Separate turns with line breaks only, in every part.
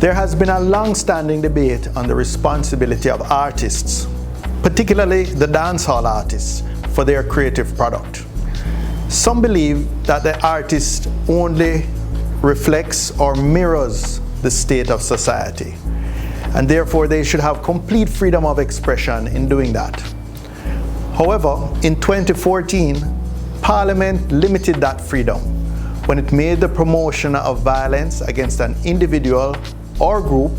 There has been a long-standing debate on the responsibility of artists, particularly the dancehall artists, for their creative product. Some believe that the artist only reflects or mirrors the state of society, and therefore they should have complete freedom of expression in doing that. However, in 2014, Parliament limited that freedom when it made the promotion of violence against an individual or group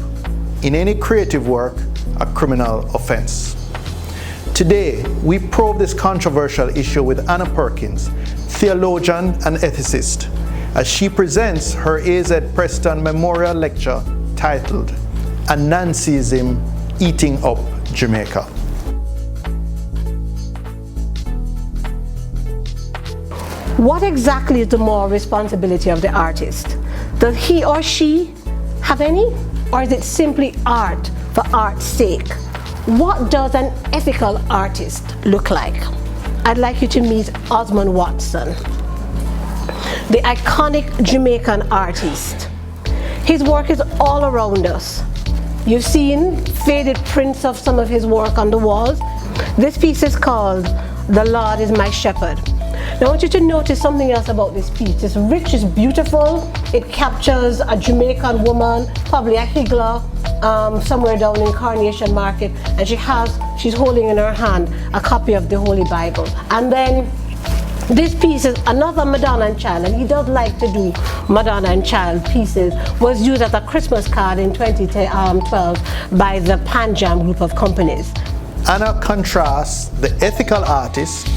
in any creative work a criminal offense. Today, we probe this controversial issue with Anna Perkins, theologian and ethicist, as she presents her AZ Preston Memorial Lecture titled Anancyism, Eating Up Jamaica.
What exactly is the moral responsibility of the artist? Does he or she have any? Or is it simply art for art's sake? What does an ethical artist look like? I'd like you to meet Osmond Watson, the iconic Jamaican artist. His work is all around us. You've seen faded prints of some of his work on the walls. This piece is called The Lord is My Shepherd. Now I want you to notice something else about this piece. It's rich, it's beautiful. It captures a Jamaican woman, probably a higgler, somewhere down in Carnation Market, and she's holding in her hand a copy of the Holy Bible. And then this piece is another Madonna and Child, and he does like to do Madonna and Child pieces, was used as a Christmas card in 2012 by the Pan Jam group of companies.
Anna contrasts the ethical artist,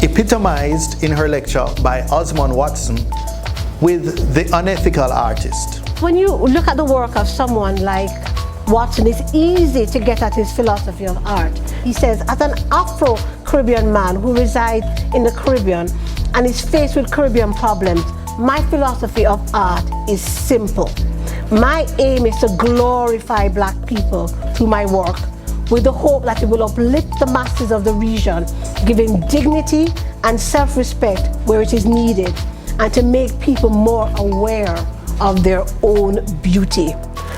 epitomized in her lecture by Osmond Watson, with the unethical artist.
When you look at the work of someone like Watson, it's easy to get at his philosophy of art. He says, as an Afro-Caribbean man who resides in the Caribbean and is faced with Caribbean problems, my philosophy of art is simple. My aim is to glorify Black people through my work, with the hope that it will uplift the masses of the region, giving dignity and self-respect where it is needed, and to make people more aware of their own beauty.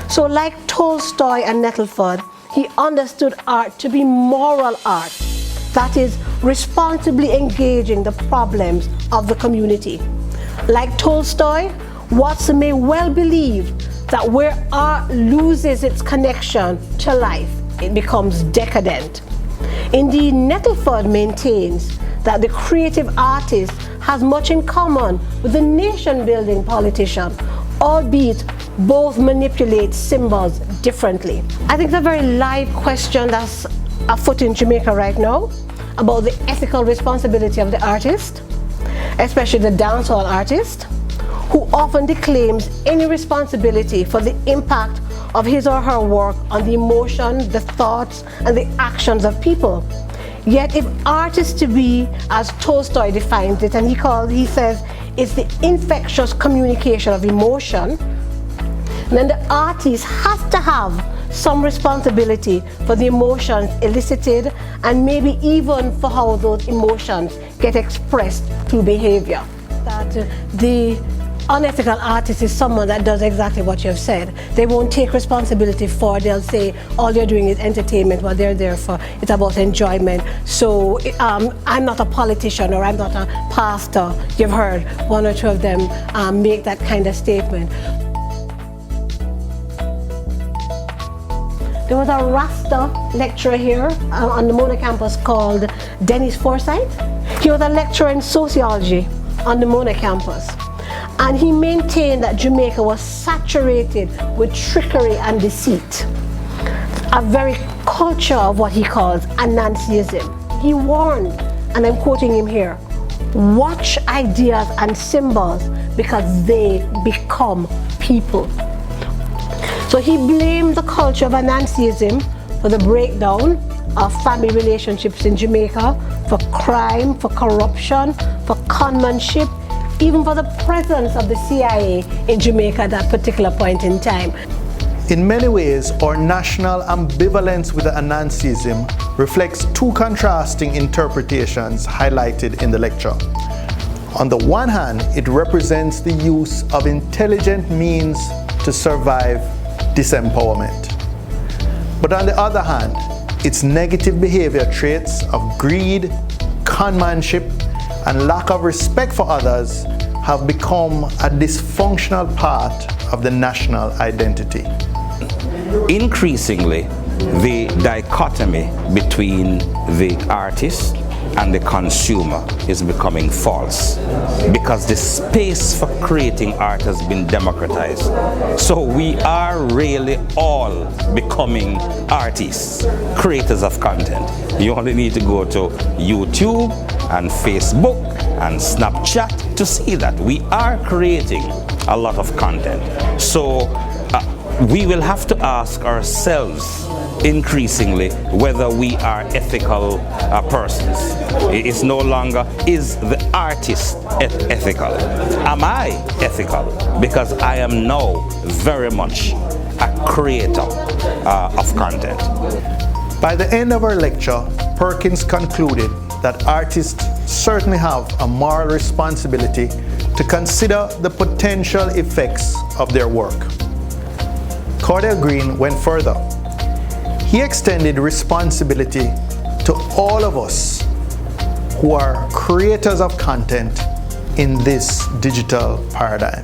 So like Tolstoy and Nettleford, he understood art to be moral art, that is, responsibly engaging the problems of the community. Like Tolstoy, Watson may well believe that where art loses its connection to life, it becomes decadent. Indeed, Nettleford maintains that the creative artist has much in common with the nation-building politician, albeit both manipulate symbols differently. I think it's a very live question that's afoot in Jamaica right now about the ethical responsibility of the artist, especially the dancehall artist, who often declaims any responsibility for the impact of his or her work on the emotions, the thoughts, and the actions of people. Yet if art is to be, as Tolstoy defines it, and he says, it's the infectious communication of emotion, then the artist has to have some responsibility for the emotions elicited, and maybe even for how those emotions get expressed through behavior. That the unethical artist is someone that does exactly what you've said. They won't take responsibility for, they'll say all you're doing is entertainment, what they're there for, it's about enjoyment. So I'm not a politician, or I'm not a pastor. You've heard one or two of them make that kind of statement. There was a Rasta lecturer here on the Mona campus called Dennis Forsyth. He was a lecturer in sociology on the Mona campus. And he maintained that Jamaica was saturated with trickery and deceit, a very culture of what he calls Anancyism. He warned, and I'm quoting him here, watch ideas and symbols because they become people. So he blamed the culture of Anancyism for the breakdown of family relationships in Jamaica, for crime, for corruption, for conmanship, even for the presence of the CIA in Jamaica at that particular point in time.
In many ways, our national ambivalence with the Anancyism reflects two contrasting interpretations highlighted in the lecture. On the one hand, it represents the use of intelligent means to survive disempowerment. But on the other hand, its negative behavior traits of greed, conmanship, and lack of respect for others have become a dysfunctional part of the national identity.
Increasingly, the dichotomy between the artist and the consumer is becoming false because the space for creating art has been democratized. So we are really all becoming artists, creators of content. You only need to go to YouTube and Facebook and Snapchat to see that we are creating a lot of content. So we will have to ask ourselves increasingly whether we are ethical persons. It's no longer, is the artist ethical? Am I ethical? Because I am now very much a creator of content.
By the end of our lecture, Perkins concluded that artists certainly have a moral responsibility to consider the potential effects of their work. Cordell Green went further. He extended responsibility to all of us who are creators of content in this digital paradigm.